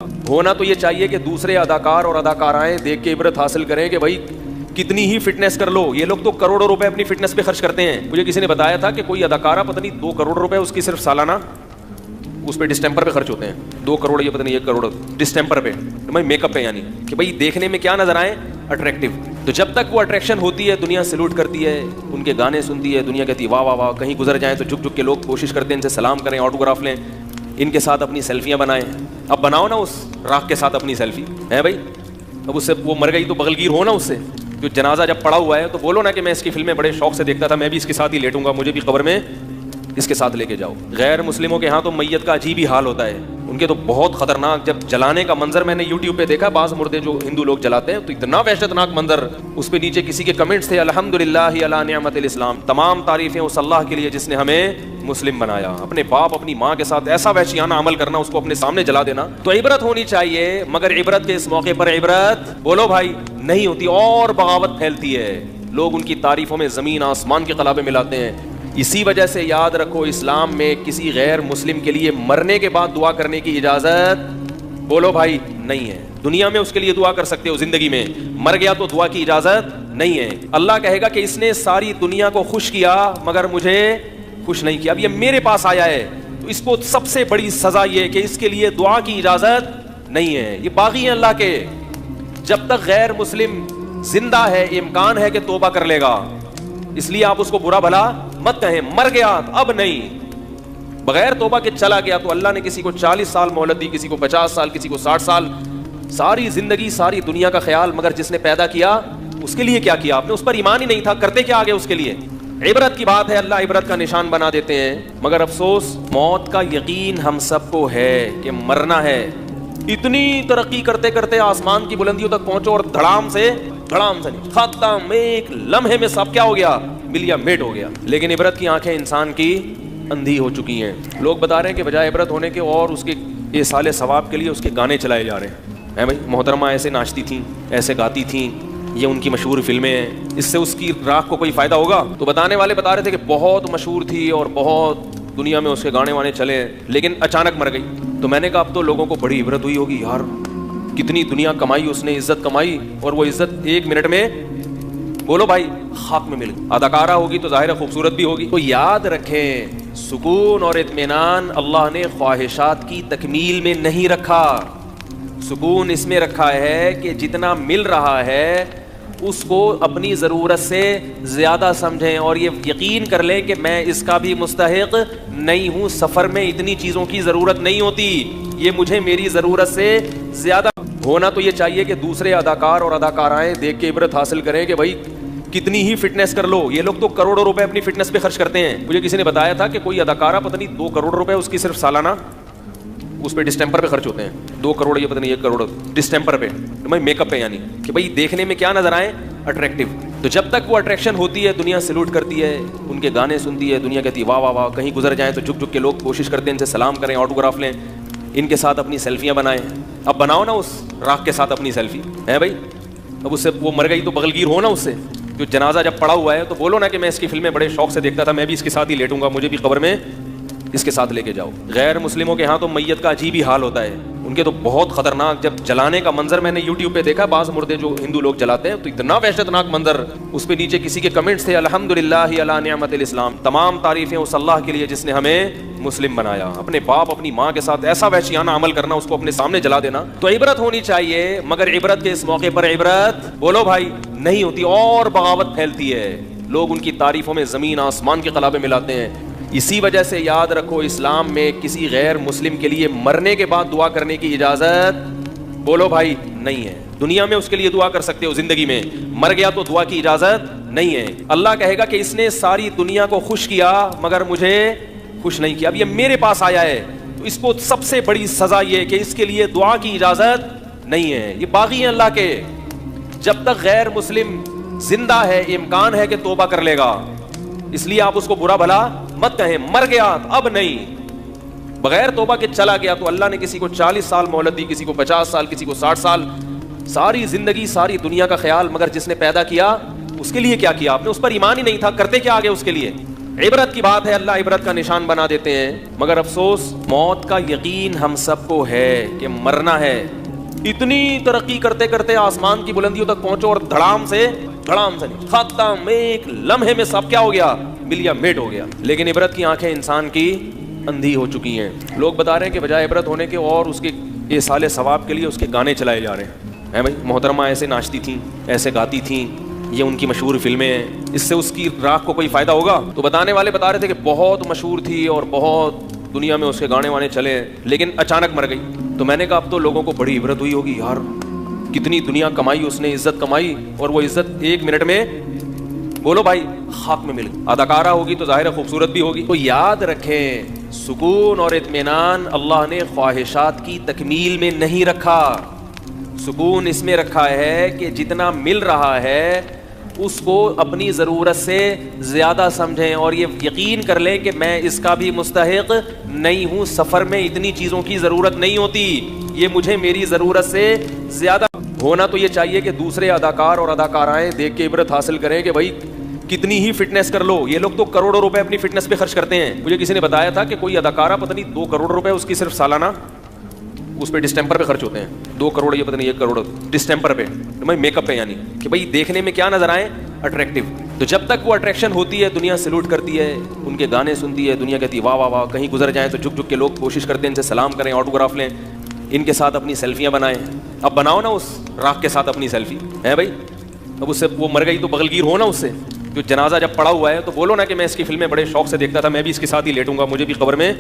ہونا تو یہ چاہیے کہ دوسرے اداکار اور اداکارائیں دیکھ کے عبرت حاصل کریں کہ بھائی کتنی ہی فٹنس کر لو. یہ لوگ تو کروڑوں روپے اپنی فٹنس پہ خرچ کرتے ہیں. مجھے کسی نے بتایا تھا کہ کوئی اداکارہ پتہ نہیں 2 کروڑ روپے اس کی صرف سالانہ اس پہ ڈسٹمپر پہ خرچ ہوتے ہیں. 2 کروڑ یا پتہ نہیں 1 کروڑ ڈسٹمپر پہ, میک اپ پہ, یعنی کہ بھائی دیکھنے میں کیا نظر آئے, اٹریکٹیو. تو جب تک وہ اٹریکشن ہوتی ہے دنیا سلوٹ کرتی ہے, ان کے گانے سنتی ہے, دنیا کہتی ہے واہ واہ واہ. کہیں گزر جائیں تو جھک جھک کے لوگ کوشش کرتے ہیں ان سے سلام کریں, آٹوگراف لیں, ان کے ساتھ اپنی سیلفیاں بنائیں. اب بناؤ نا اس راکھ کے ساتھ اپنی سیلفی ہے بھائی. اب اس سے وہ مر گئی تو بغلگیر ہو نا اس سے. جو جنازہ جب پڑا ہوا ہے تو بولو نا کہ میں اس کی فلمیں بڑے شوق سے دیکھتا تھا, میں بھی اس کے ساتھ ہی لیٹوں گا, مجھے بھی قبر میں اس کے ساتھ لے کے جاؤ. غیر مسلموں کے ہاں تو میت کا عجیب ہی حال ہوتا ہے. ان کے تو بہت خطرناک, جب جلانے کا منظر میں نے یوٹیوب پہ دیکھا, بعض مردے جو ہندو لوگ جلاتے ہیں تو اتنا وحشتناک منظر. اس پہ نیچے کسی کے کمنٹس تھے, الحمدللہ علی نعمت الاسلام, تمام تعریفیں اس اللہ کے لیے جس نے ہمیں مسلم بنایا. اپنے باپ اپنی ماں کے ساتھ ایسا وحشیانہ عمل کرنا, اس کو اپنے سامنے جلا دینا. تو عبرت ہونی چاہیے, مگر عبرت کے اس موقع پر عبرت بولو بھائی نہیں ہوتی, اور بغاوت پھیلتی ہے. لوگ ان کی تعریفوں میں زمین آسمان کے قلابے ملاتے ہیں. اسی وجہ سے یاد رکھو, اسلام میں کسی غیر مسلم کے لیے مرنے کے بعد دعا کرنے کی اجازت بولو بھائی نہیں ہے. دنیا میں اس کے لیے دعا کر سکتے ہو, زندگی میں مر گیا تو دعا کی اجازت نہیں ہے. اللہ کہے گا کہ اس نے ساری دنیا کو خوش کیا مگر مجھے خوش نہیں کیا. اب یہ میرے پاس آیا ہے تو اس کو سب سے بڑی سزا یہ کہ اس کے لیے دعا کی اجازت نہیں ہے. یہ باغی ہیں اللہ کے. جب تک غیر مسلم زندہ ہے امکان ہے کہ توبہ کر لے گا, اس لیے آپ اس کو برا بھلا مت کہیں. مر گیا اب نہیں, بغیر توبہ کے چلا گیا تو اللہ نے کسی کو 40 سال مہلت دی, کسی کو 50 سال, کسی کو 60 سال. ساری زندگی ساری دنیا کا خیال, مگر جس نے پیدا کیا اس کے لیے کیا کیا آپ نے؟ اس پر ایمان ہی نہیں تھا, کرتے کیا آگے اس کے لیے؟ عبرت کی بات ہے, اللہ عبرت کا نشان بنا دیتے ہیں. مگر افسوس موت کا یقین ہم سب کو ہے کہ مرنا ہے. اتنی ترقی کرتے کرتے آسمان کی بلندیوں تک پہنچو اور دھڑام سے نہیں, ختم, ایک لمحے میں سب کیا ہو گیا, ملیا میٹ ہو گیا. لیکن عبرت کی آنکھیں انسان کی اندھی ہو چکی ہیں. لوگ بتا رہے ہیں کہ بجائے عبرت ہونے کے اور اس کے ایصال ثواب کے لیے اس کے گانے چلائے جا رہے ہیں. بھائی محترمہ ایسے ناچتی تھیں, ایسے گاتی تھیں, یہ ان کی مشہور فلمیں ہیں, اس سے اس کی راکھ کو کوئی فائدہ ہوگا؟ تو بتانے والے بتا رہے تھے کہ بہت مشہور تھی اور بہت دنیا میں اس کے گانے وانے چلے, لیکن اچانک مر گئی. تو میں نے کہا اب تو لوگوں کو بڑی عبرت ہوئی ہوگی, یار کتنی دنیا کمائی اس نے, عزت کمائی, اور وہ عزت 1 منٹ میں بولو بھائی خاک میں مل گئی. اداکارہ ہوگی تو ظاہر ہے خوبصورت بھی ہوگی. تو یاد رکھیں, سکون اور اطمینان اللہ نے خواہشات کی تکمیل میں نہیں رکھا. سکون اس میں رکھا ہے کہ جتنا مل رہا ہے اس کو اپنی ضرورت سے زیادہ سمجھیں, اور یہ یقین کر لیں کہ میں اس کا بھی مستحق نہیں ہوں. سفر میں اتنی چیزوں کی ضرورت نہیں ہوتی, یہ مجھے میری ضرورت سے زیادہ. ہونا تو یہ چاہیے کہ دوسرے اداکار اور اداکارائیں دیکھ کے عبرت حاصل کریں کہ بھائی کتنی ہی فٹنس کر لو. یہ لوگ تو کروڑوں روپے اپنی فٹنس پہ خرچ کرتے ہیں. مجھے کسی نے بتایا تھا کہ کوئی اداکارہ پتہ نہیں 2 کروڑ روپے اس کی صرف سالانہ اس پہ ڈسٹمپر پہ خرچ ہوتے ہیں. 2 کروڑ یا پتہ نہیں 1 کروڑ ڈسٹمپر پہ, میک اپ پہ, یعنی کہ بھائی دیکھنے میں کیا نظر آئے, اٹریکٹیو. تو جب تک وہ اٹریکشن ہوتی ہے دنیا سلوٹ کرتی ہے, ان کے گانے سنتی ہے, دنیا کہتی ہے واہ واہ واہ. کہیں گزر جائیں تو جھک جھک کے لوگ کوشش کرتے ہیں ان سے سلام کریں, آٹوگراف لیں, ان کے ساتھ اپنی سیلفیاں بنائیں. اب بناؤ نا اس راکھ کے ساتھ اپنی سیلفی ہے بھائی. اب اس سے وہ مر گئی تو بغلگیر ہو نا اس سے. جو جنازہ جب پڑا ہوا ہے تو بولو نا کہ میں اس کی فلمیں بڑے شوق سے دیکھتا تھا, میں بھی اس کے ساتھ ہی لیٹوں گا, مجھے بھی قبر میں اس کے ساتھ لے کے جاؤ. غیر مسلموں کے ہاں تو میت کا عجیب ہی حال ہوتا ہے. ان کے تو بہت خطرناک, جب جلانے کا منظر میں نے یوٹیوب پہ دیکھا, بعض مردے جو ہندو لوگ جلاتے ہیں تو اتنا وحشتناک منظر. اس پہ نیچے کسی کے کمنٹس تھے, الحمدللہ علی نعمت الاسلام, تمام تعریفیں اس اللہ کے لیے جس نے ہمیں مسلم بنایا. اپنے باپ اپنی ماں کے ساتھ ایسا وحشیانہ عمل کرنا, اس کو اپنے سامنے جلا دینا. تو عبرت ہونی چاہیے, مگر عبرت کے اس موقع پر عبرت بولو بھائی نہیں ہوتی, اور بغاوت پھیلتی ہے. لوگ ان کی تعریفوں میں زمین آسمان کے قلابے ملاتے ہیں. اسی وجہ سے یاد رکھو, اسلام میں کسی غیر مسلم کے لیے مرنے کے بعد دعا کرنے کی اجازت بولو بھائی نہیں ہے. دنیا میں اس کے لیے دعا کر سکتے ہو, زندگی میں مر گیا تو دعا کی اجازت نہیں ہے. اللہ کہے گا کہ اس نے ساری دنیا کو خوش کیا مگر مجھے خوش نہیں کیا. اب یہ میرے پاس آیا ہے تو اس کو سب سے بڑی سزا یہ کہ اس کے لیے دعا کی اجازت نہیں ہے. یہ باغی ہیں اللہ کے. جب تک غیر مسلم زندہ ہے امکان ہے کہ توبہ کر لے گا, اس لیے آپ اس کو برا بھلا مت کہیں. مر گیا اب نہیں, بغیر توبہ کے چلا گیا تو اللہ نے کسی کو 40 سال مہلت دی, کسی کو 50 سال, کسی کو 60 سال. ساری زندگی ساری دنیا کا خیال, مگر جس نے پیدا کیا اس کے لیے کیا کیا آپ نے؟ اس پر ایمان ہی نہیں تھا, کرتے کیا آگے اس کے لیے؟ عبرت کی بات ہے, اللہ عبرت کا نشان بنا دیتے ہیں, مگر افسوس موت کا یقین ہم سب کو ہے کہ مرنا ہے. اتنی ترقی کرتے کرتے آسمان کی بلندیوں تک پہنچو اور دھڑام سے نہیں, ختم, ایک لمحے میں سب کیا ہو گیا, ملیا میٹ ہو گیا. لیکن عبرت کی آنکھیں انسان کی اندھی ہو چکی ہیں. لوگ بتا رہے ہیں کہ بجائے عبرت ہونے کے اور اس کے ایصال ثواب کے لیے اس کے گانے چلائے جا رہے ہیں. بھائی محترمہ ایسے ناچتی تھیں, ایسے گاتی تھیں, یہ ان کی مشہور فلمیں ہیں, اس سے اس کی راہ کو کوئی فائدہ ہوگا؟ تو بتانے والے بتا رہے تھے کہ بہت مشہور تھی اور بہت دنیا میں اس کے گانے وانے چلے, لیکن اچانک مر گئی. تو میں نے کہا اب تو لوگوں کو بڑی عبرت ہوئی ہوگی, یار کتنی دنیا کمائی اس نے, عزت کمائی, اور وہ عزت ایک منٹ میں بولو بھائی خاک میں مل گئی. اداکارہ ہوگی تو ظاہر ہے خوبصورت بھی ہوگی. تو یاد رکھیں سکون اور اطمینان اللہ نے خواہشات کی تکمیل میں نہیں رکھا. سکون اس میں رکھا ہے کہ جتنا مل رہا ہے اس کو اپنی ضرورت سے زیادہ سمجھیں اور یہ یقین کر لیں کہ میں اس کا بھی مستحق نہیں ہوں. سفر میں اتنی چیزوں کی ضرورت نہیں ہوتی, یہ مجھے میری ضرورت سے زیادہ ہونا. تو یہ چاہیے کہ دوسرے اداکار اور اداکارائیں دیکھ کے عبرت حاصل کریں کہ بھائی کتنی ہی فٹنس کر لو. یہ لوگ تو کروڑوں روپے اپنی فٹنس پہ خرچ کرتے ہیں. مجھے کسی نے بتایا تھا کہ کوئی اداکارہ پتہ نہیں 2 کروڑ روپے اس کی صرف سالانہ اس پہ ڈسٹمپر پہ خرچ ہوتے ہیں. 2 کروڑ یہ پتہ نہیں 1 کروڑ ڈسٹمپر پہ, میک اپ پہ, یعنی کہ بھائی دیکھنے میں کیا نظر آئے, اٹریکٹیو. تو جب تک وہ اٹریکشن ہوتی ہے دنیا سلوٹ کرتی ہے, ان کے گانے سنتی ہے, دنیا کہتی ہے واہ واہ واہ. کہیں گزر جائیں تو جھک جھک کے لوگ کوشش کرتے ہیں ان سے سلام کریں, آٹوگراف لیں, ان کے ساتھ اپنی سیلفیاں بنائیں. اب بناؤ نا اس راکھ کے ساتھ اپنی سیلفی ہے بھائی. اب اس سے وہ مر گئی تو بغلگیر ہو نا اس سے. جو جنازہ جب پڑا ہوا ہے تو بولو نا کہ میں اس کی فلمیں بڑے شوق سے دیکھتا تھا, میں بھی اس کے ساتھ ہی لیٹوں گا, مجھے بھی قبر میں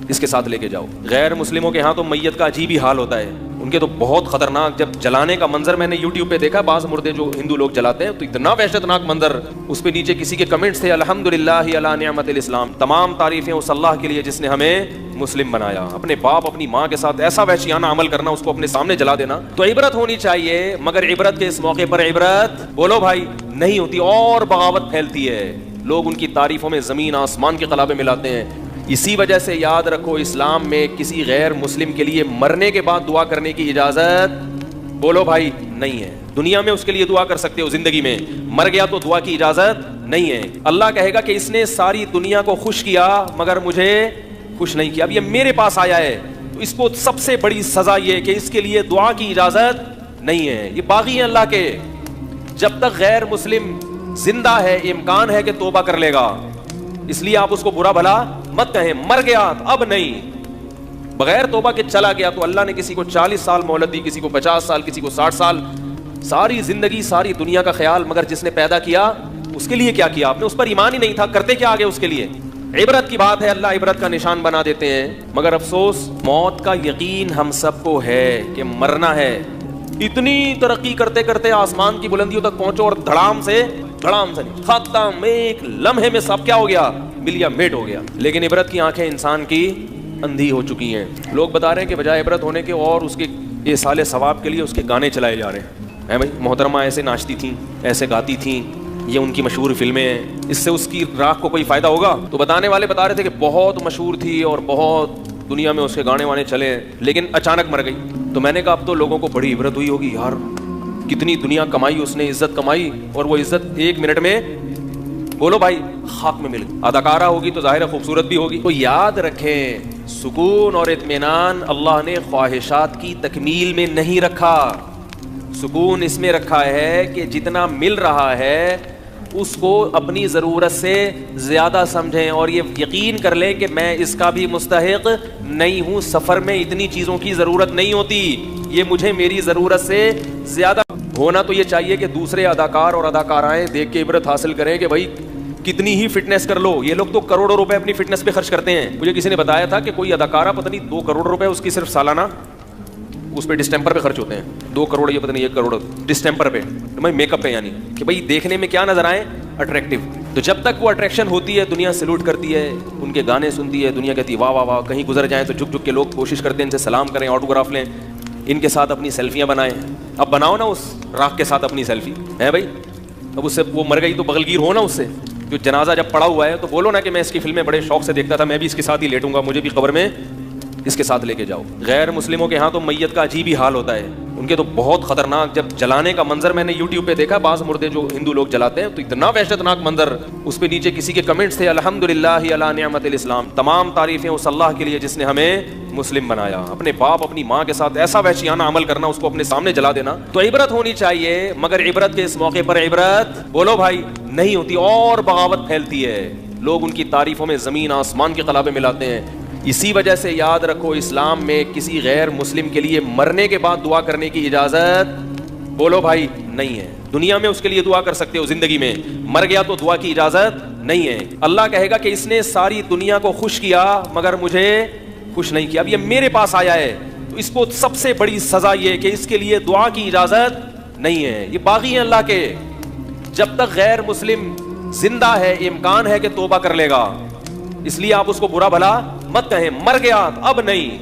اس کے ساتھ لے کے جاؤ. غیر مسلموں کے ہاں تو میت کا عجیب ہی حال ہوتا ہے. ان کے تو بہت خطرناک, جب جلانے کا منظر میں نے یوٹیوب پہ دیکھا, بعض مردے جو ہندو لوگ جلاتے ہیں تو اتنا وحشتناک منظر. اس پہ نیچے کسی کے کمنٹس تھے الحمدللہ علی نعمت الاسلام, تمام تعریفیں اس اللہ کے لیے جس نے ہمیں مسلم بنایا. اپنے باپ اپنی ماں کے ساتھ ایسا وحشیانہ عمل کرنا, اس کو اپنے سامنے جلا دینا. تو عبرت ہونی چاہیے, مگر عبرت کے اس موقع پر عبرت بولو بھائی نہیں ہوتی اور بغاوت پھیلتی ہے. لوگ ان کی تعریفوں میں زمین آسمان کے قلابے ملاتے ہیں. اسی وجہ سے یاد رکھو اسلام میں کسی غیر مسلم کے لیے مرنے کے بعد دعا کرنے کی اجازت بولو بھائی نہیں ہے. دنیا میں اس کے لیے دعا کر سکتے ہو, زندگی میں, مر گیا تو دعا کی اجازت نہیں ہے. اللہ کہے گا کہ اس نے ساری دنیا کو خوش کیا مگر مجھے خوش نہیں کیا. اب یہ میرے پاس آیا ہے تو اس کو سب سے بڑی سزا یہ کہ اس کے لیے دعا کی اجازت نہیں ہے. یہ باغی ہیں اللہ کے. جب تک غیر مسلم زندہ ہے امکان ہے کہ توبہ کر لے گا, اس لیے آپ اس کو برا بھلا مت کہیں. مر گیا اب نہیں, بغیر توبہ کے چلا گیا تو اللہ نے کسی کو 40 سال مہلت دی, کسی کو 50 سال, کسی کو 60 سال, ساری زندگی ساری دنیا کا خیال. مگر جس نے پیدا کیا اس کے لیے کیا کیا آپ نے؟ اس پر ایمان ہی نہیں تھا, کرتے کیا آگے اس کے لیے؟ عبرت کی بات ہے, اللہ عبرت کا نشان بنا دیتے ہیں. مگر افسوس موت کا یقین ہم سب کو ہے کہ مرنا ہے. اتنی ترقی کرتے کرتے آسمان کی بلندیوں تک پہنچو اور دھڑام سے نہیں, ختم, ایک لمحے میں سب کیا ہو گیا, ملیا میٹ ہو گیا. لیکن عبرت کی آنکھیں انسان کی اندھی ہو چکی ہیں. لوگ بتا رہے ہیں کہ بجائے عبرت ہونے کے اور اس کے ایصال ثواب کے لیے اس کے گانے چلائے جا رہے ہیں. بھائی محترمہ ایسے ناچتی تھیں, ایسے گاتی تھیں, یہ ان کی مشہور فلمیں ہیں, اس سے اس کی راہ کو کوئی فائدہ ہوگا؟ تو بتانے والے بتا رہے تھے کہ بہت مشہور تھی اور بہت دنیا میں اس کے گانے وانے چلے, لیکن اچانک مر گئی. تو میں نے کہا اب تو لوگوں کو بڑی عبرت ہوئی ہوگی, یار کتنی دنیا کمائی اس نے, عزت کمائی, اور وہ عزت ایک منٹ میں بولو بھائی خاک میں مل گئی. اداکارہ ہوگی تو ظاہر ہے خوبصورت بھی ہوگی. تو یاد رکھیں سکون اور اطمینان اللہ نے خواہشات کی تکمیل میں نہیں رکھا. سکون اس میں رکھا ہے کہ جتنا مل رہا ہے اس کو اپنی ضرورت سے زیادہ سمجھیں اور یہ یقین کر لیں کہ میں اس کا بھی مستحق نہیں ہوں. سفر میں اتنی چیزوں کی ضرورت نہیں ہوتی, یہ مجھے میری ضرورت سے زیادہ ہونا. تو یہ چاہیے کہ دوسرے اداکار اور اداکارائیں دیکھ کے عبرت حاصل کریں کہ بھائی کتنی ہی فٹنس کر لو. یہ لوگ تو کروڑوں روپے اپنی فٹنس پہ خرچ کرتے ہیں. مجھے کسی نے بتایا تھا کہ کوئی اداکارہ پتہ نہیں 2 کروڑ روپے اس کی صرف سالانہ اس پہ ڈسٹمپر پہ خرچ ہوتے ہیں. 2 کروڑ یہ پتہ نہیں 1 کروڑ ڈسٹمپر پہ, میک اپ پہ, یعنی کہ بھائی دیکھنے میں کیا نظر آئے, اٹریکٹیو. تو جب تک وہ اٹریکشن ہوتی ہے دنیا سلوٹ کرتی ہے, ان کے گانے سنتی ہے, دنیا کہتی ہے واہ واہ واہ. کہیں گزر جائیں تو جھک جھک کے لوگ کوشش کرتے ہیں ان سے سلام کریں, آٹوگراف لیں, ان کے ساتھ اپنی سیلفیاں بنائیں. اب بناؤ نا اس راکھ کے ساتھ اپنی سیلفی ہے بھائی. اب اس سے وہ مر گئی تو بغلگیر ہو نا اس سے. جو جنازہ جب پڑا ہوا ہے تو بولو نا کہ میں اس کی فلمیں بڑے شوق سے دیکھتا تھا, میں بھی اس کے ساتھ ہی لیٹوں گا, مجھے بھی قبر میں اس کے ساتھ لے کے جاؤ. غیر مسلموں کے ہاں تو میت کا عجیب ہی حال ہوتا ہے. ان کے تو بہت خطرناک، جب جلانے کا منظر میں نے یوٹیوب پہ دیکھا، بعض مردے جو ہندو لوگ جلاتے ہیں تو اتنا وحشتناک منظر، اس پہ نیچے کسی کے کمنٹس تھے الحمدللہ علی نعمت الاسلام، تمام تعریفیں اس اللہ کے لیے جس نے ہمیں مسلم بنایا۔ اپنے باپ اپنی ماں کے ساتھ ایسا وحشیانہ عمل کرنا، اس کو اپنے سامنے جلا دینا، تو عبرت ہونی چاہیے، مگر عبرت کے اس موقع پر عبرت بولو بھائی نہیں ہوتی، اور بغاوت پھیلتی ہے، لوگ ان کی تعریفوں میں زمین آسمان کے قلابے ملاتے ہیں۔ اسی وجہ سے یاد رکھو، اسلام میں کسی غیر مسلم کے لیے مرنے کے بعد دعا کرنے کی اجازت بولو بھائی نہیں ہے۔ دنیا میں اس کے لیے دعا کر سکتے ہو، زندگی میں، مر گیا تو دعا کی اجازت نہیں ہے۔ اللہ کہے گا کہ اس نے ساری دنیا کو خوش کیا مگر مجھے خوش نہیں کیا، اب یہ میرے پاس آیا ہے تو اس کو سب سے بڑی سزا یہ کہ اس کے لیے دعا کی اجازت نہیں ہے۔ یہ باغی ہیں اللہ کے، جب تک غیر مسلم زندہ ہے امکان ہے کہ توبہ کر لے گا، اس لیے آپ اس کو برا بھلا مت کہیں۔ مر گیا اب نہیں،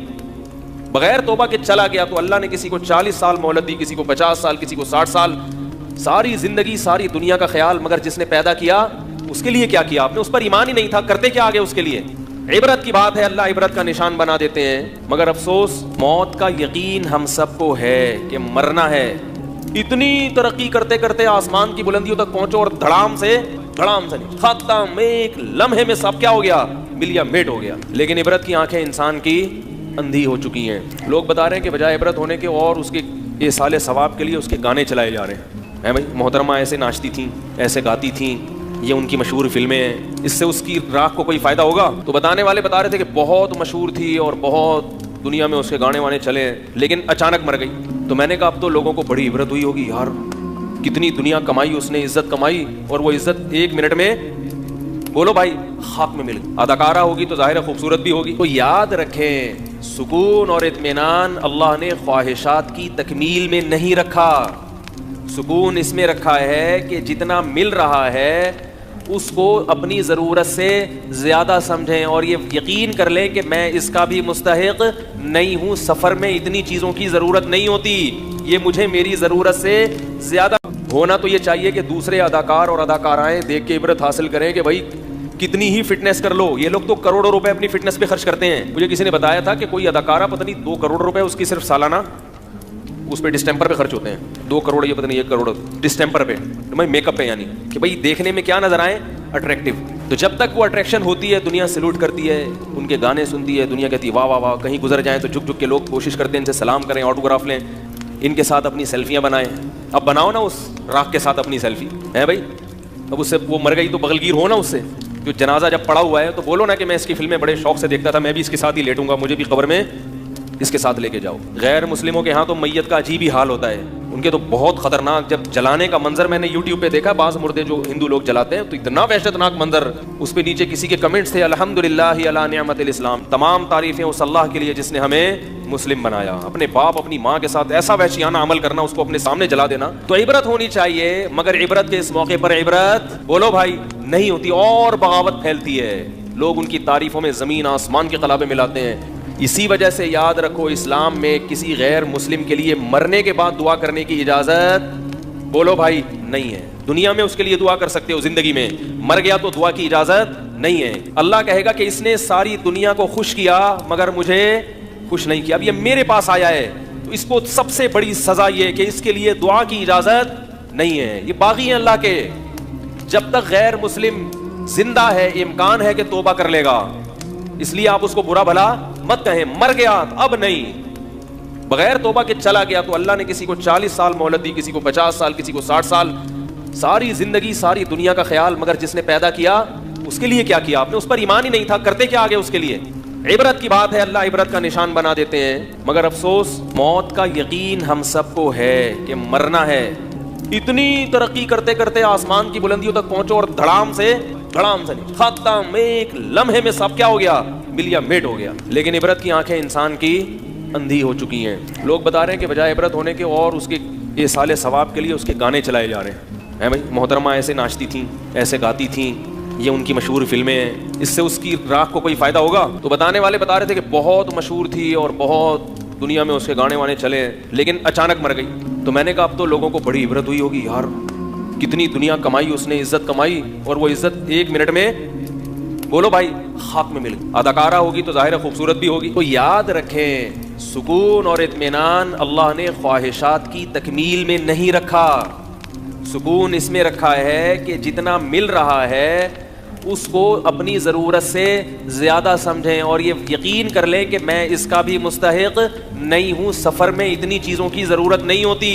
بغیر توبہ کے چلا گیا تو اللہ نے کسی کو 40 سال مہلت دی، کسی کو 50 سال، کسی کو 60 سال، ساری زندگی ساری دنیا کا خیال، مگر جس نے پیدا کیا اس کے لیے کیا کیا آپ نے؟ اس پر ایمان ہی نہیں تھا، کرتے کیا آگے اس کے لیے؟ عبرت کی بات ہے، اللہ عبرت کا نشان بنا دیتے ہیں، مگر افسوس موت کا یقین ہم سب کو ہے کہ مرنا ہے۔ اتنی ترقی کرتے کرتے آسمان کی بلندیوں تک پہنچو اور دھڑام سے نہیں، ختم، ایک لمحے میں سب کیا ہو گیا؟ ملیا میٹ ہو گیا۔ لیکن عبرت کی آنکھیں انسان کی اندھی ہو چکی ہیں، لوگ بتا رہے ہیں کہ بجائے عبرت ہونے کے اور اس کے ایصال ثواب کے لیے اس کے گانے چلائے جا رہے ہیں۔ بھائی محترمہ ایسے ناچتی تھیں، ایسے گاتی تھیں، یہ ان کی مشہور فلمیں ہیں، اس سے اس کی راہ کو کوئی فائدہ ہوگا؟ تو بتانے والے بتا رہے تھے کہ بہت مشہور تھی اور بہت دنیا میں اس کے گانے وانے چلے، لیکن اچانک مر گئی۔ تو میں نے کہا اب تو لوگوں کو بڑی عبرت ہوئی ہوگی، یار کتنی دنیا کمائی اس نے، عزت کمائی، اور وہ عزت 1 منٹ میں بولو بھائی خاک میں مل گئی۔ اداکارہ ہوگی تو ظاہر ہے خوبصورت بھی ہوگی۔ تو یاد رکھیں، سکون اور اطمینان اللہ نے خواہشات کی تکمیل میں نہیں رکھا، سکون اس میں رکھا ہے کہ جتنا مل رہا ہے اس کو اپنی ضرورت سے زیادہ سمجھیں، اور یہ یقین کر لیں کہ میں اس کا بھی مستحق نہیں ہوں، سفر میں اتنی چیزوں کی ضرورت نہیں ہوتی، یہ مجھے میری ضرورت سے زیادہ ہونا تو یہ چاہیے کہ دوسرے اداکار اور اداکارائیں دیکھ کے عبرت حاصل کریں کہ بھائی کتنی ہی فٹنس کر لو، یہ لوگ تو کروڑوں روپے اپنی فٹنس پہ خرچ کرتے ہیں۔ مجھے کسی نے بتایا تھا کہ کوئی اداکارہ پتہ نہیں 2 کروڑ روپے اس کی صرف سالانہ اس پہ ڈسٹمپر پہ خرچ ہوتے ہیں، 2 کروڑ، یہ پتہ نہیں 1 کروڑ ڈسٹمپر پہ، میک اپ پہ، یعنی کہ بھائی دیکھنے میں کیا نظر آئے؟ اٹریکٹیو۔ تو جب تک وہ اٹریکشن ہوتی ہے دنیا سلوٹ کرتی ہے، ان کے گانے سنتی ہے، دنیا کہتی ہے واہ واہ واہ، کہیں گزر جائیں تو جھک جھک کے لوگ کوشش کرتے ہیں ان سے سلام کریں، آٹوگراف لیں، ان کے ساتھ اپنی سیلفیاں بنائیں۔ اب بناؤ نا اس راکھ کے ساتھ اپنی سیلفی، ہے بھائی؟ اب اس سے وہ مر گئی تو بغلگیر ہو نا اس سے، جو جنازہ جب پڑا ہوا ہے تو بولو نا کہ میں اس کی فلمیں بڑے شوق سے دیکھتا تھا، میں بھی اس کے ساتھ ہی لیٹوں گا، مجھے بھی قبر میں اس کے ساتھ لے کے جاؤ۔ غیر مسلموں کے ہاں تو میت کا عجیب ہی حال ہوتا ہے، ان کے تو بہت خطرناک، جب جلانے کا منظر میں نے یوٹیوب پہ دیکھا، بعض مردے جو ہندو لوگ جلاتے ہیں تو اتنا وحشتناک منظر، اس پہ نیچے کسی کے کمنٹس تھے الحمدللہ علی نعمت الاسلام، تمام تعریفیں اس اللہ کے لیے جس نے ہمیں مسلم بنایا۔ اپنے باپ اپنی ماں کے ساتھ ایسا وحشیانہ عمل کرنا، اس کو اپنے سامنے جلا دینا، تو عبرت ہونی چاہیے، مگر عبرت کے اس موقع پر عبرت بولو بھائی نہیں ہوتی، اور بغاوت پھیلتی ہے، لوگ ان کی تعریفوں میں زمین آسمان کے قلابے ملاتے ہیں۔ اسی وجہ سے یاد رکھو، اسلام میں کسی غیر مسلم کے لیے مرنے کے بعد دعا کرنے کی اجازت بولو بھائی نہیں ہے۔ دنیا میں اس کے لیے دعا کر سکتے ہو، زندگی میں، مر گیا تو دعا کی اجازت نہیں ہے۔ اللہ کہے گا کہ اس نے ساری دنیا کو خوش کیا مگر مجھے خوش نہیں کیا، اب یہ میرے پاس آیا ہے تو اس کو سب سے بڑی سزا یہ کہ اس کے لیے دعا کی اجازت نہیں ہے۔ یہ باغی ہیں اللہ کے، جب تک غیر مسلم زندہ ہے امکان ہے کہ توبہ کر لے گا، اس لیے آپ اس کو برا بھلا مت کہیں۔ مر گیا اب نہیں، بغیر توبہ کے چلا گیا تو اللہ نے کسی کو 40 سال مہلت دی، کسی کو 50 سال، کسی کو 60 سال، ساری زندگی ساری دنیا کا خیال، مگر جس نے پیدا کیا اس کے لیے کیا کیا آپ نے؟ اس پر ایمان ہی نہیں تھا، کرتے کیا آگے اس کے لیے؟ عبرت کی بات ہے، اللہ عبرت کا نشان بنا دیتے ہیں، مگر افسوس موت کا یقین ہم سب کو ہے کہ مرنا ہے۔ اتنی ترقی کرتے کرتے آسمان کی بلندیوں تک پہنچو اور دھڑام سے نہیں، ختم، ایک لمحے میں سب کیا ہو گیا؟ ملیا میٹ ہو گیا۔ لیکن عبرت کی آنکھیں انسان کی اندھی ہو چکی ہیں، لوگ بتا رہے ہیں کہ بجائے عبرت ہونے کے اور اس کے ایصال ثواب کے لیے اس کے گانے چلائے جا رہے ہیں۔ بھائی محترمہ ایسے ناچتی تھیں، ایسے گاتی تھیں، یہ ان کی مشہور فلمیں ہیں، اس سے اس کی راہ کو کوئی فائدہ ہوگا؟ تو بتانے والے بتا رہے تھے کہ بہت مشہور تھی اور بہت دنیا میں اس کے گانے وانے چلے، لیکن اچانک مر گئی۔ تو میں نے کہا اب تو لوگوں کو بڑی عبرت ہوئی ہوگی، یار کتنی دنیا کمائی اس نے، عزت کمائی، اور وہ عزت 1 منٹ میں بولو بھائی خاک میں مل گئی۔ اداکارہ ہوگی تو ظاہر ہے خوبصورت بھی ہوگی۔ تو یاد رکھیں، سکون اور اطمینان اللہ نے خواہشات کی تکمیل میں نہیں رکھا. سکون اس میں رکھا ہے کہ جتنا مل رہا ہے اس کو اپنی ضرورت سے زیادہ سمجھیں اور یہ یقین کر لیں کہ میں اس کا بھی مستحق نہیں ہوں. سفر میں اتنی چیزوں کی ضرورت نہیں ہوتی,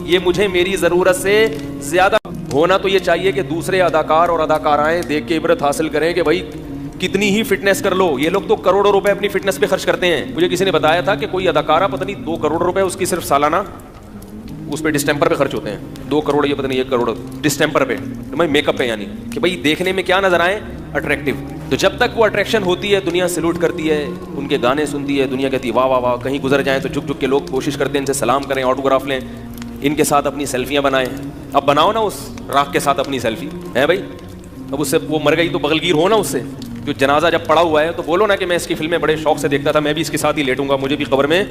یہ مجھے میری ضرورت سے زیادہ ہونا تو یہ چاہیے کہ دوسرے اداکار اور اداکارائیں دیکھ کے عبرت حاصل کریں کہ بھائی کتنی ہی فٹنس کر لو. یہ لوگ تو کروڑوں روپے اپنی فٹنس پہ خرچ کرتے ہیں. مجھے کسی نے بتایا تھا کہ کوئی اداکارہ پتہ نہیں 2 کروڑ روپے اس کی صرف سالانہ اس پہ ڈسٹمپر پہ خرچ ہوتے ہیں. 2 کروڑ یہ پتہ نہیں 1 کروڑ ڈسٹمپر پہ, میک اپ پہ, یعنی کہ بھائی دیکھنے میں کیا نظر آئے, اٹریکٹیو. تو جب تک وہ اٹریکشن ہوتی ہے دنیا سلوٹ کرتی ہے, ان کے گانے سنتی ہے, دنیا کہتی ہے واہ واہ واہ. کہیں گزر جائیں تو جھک جھک کے لوگ کوشش کرتے ہیں ان سے سلام کریں, آٹوگراف لیں, ان کے ساتھ اپنی سیلفیاں بنائیں. اب بناؤ نا اس راکھ کے ساتھ اپنی سیلفی ہے بھائی. اب اس سے وہ مر گئی تو بغلگیر ہو نا اس سے. جو جنازہ جب پڑا ہوا ہے تو بولو نا کہ میں اس کی فلمیں بڑے شوق سے دیکھتا تھا, میں بھی اس کے ساتھ ہی لیٹوں گا, مجھے بھی قبر میں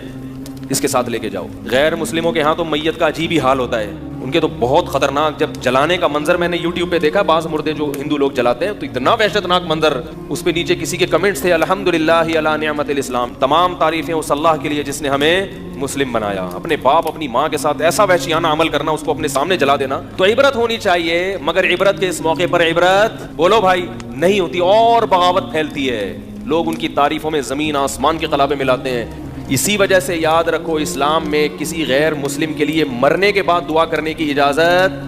اس کے ساتھ لے کے جاؤ. غیر مسلموں کے ہاں تو میت کا عجیب ہی حال ہوتا ہے. ان کے تو بہت خطرناک, جب جلانے کا منظر میں نے یوٹیوب پہ دیکھا, بعض مردے جو ہندو لوگ جلاتے ہیں تو اتنا وحشتناک منظر. اس پہ نیچے کسی کے کمنٹس تھے, الحمدللہ علی نعمت الاسلام, تمام تعریفیں اس اللہ کے لیے جس نے ہمیں مسلم بنایا. اپنے باپ اپنی ماں کے ساتھ ایسا وحشیانہ عمل کرنا, اس کو اپنے سامنے جلا دینا. تو عبرت ہونی چاہیے, مگر عبرت کے اس موقع پر عبرت بولو بھائی نہیں ہوتی, اور بغاوت پھیلتی ہے. لوگ ان کی تعریفوں میں زمین آسمان کے قلابے ملاتے ہیں. اسی وجہ سے یاد رکھو, اسلام میں کسی غیر مسلم کے لیے مرنے کے بعد دعا کرنے کی اجازت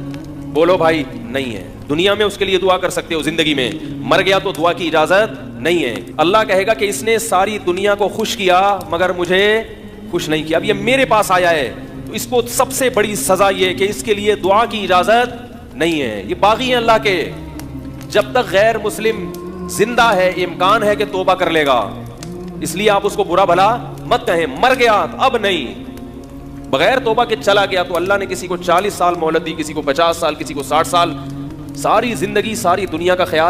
بولو بھائی نہیں ہے. دنیا میں اس کے لیے دعا کر سکتے ہو, زندگی میں مر گیا تو دعا کی اجازت نہیں ہے. اللہ کہے گا کہ اس نے ساری دنیا کو خوش کیا مگر مجھے خوش نہیں کیا. اب یہ میرے پاس آیا ہے تو اس کو سب سے بڑی سزا یہ کہ اس کے لیے دعا کی اجازت نہیں ہے. یہ باغی ہیں اللہ کے. جب تک غیر مسلم زندہ ہے امکان ہے کہ توبہ کر لے گا, اس لیے آپ اس کو برا بھلا مت کہیں. مر گیا اب نہیں, بغیر توبہ کے چلا گیا تو اللہ نے کسی کو 40 سال مہلت دی, کسی کو 50 سال, کسی کو 60 سال. ساری زندگی ساری دنیا کا خیال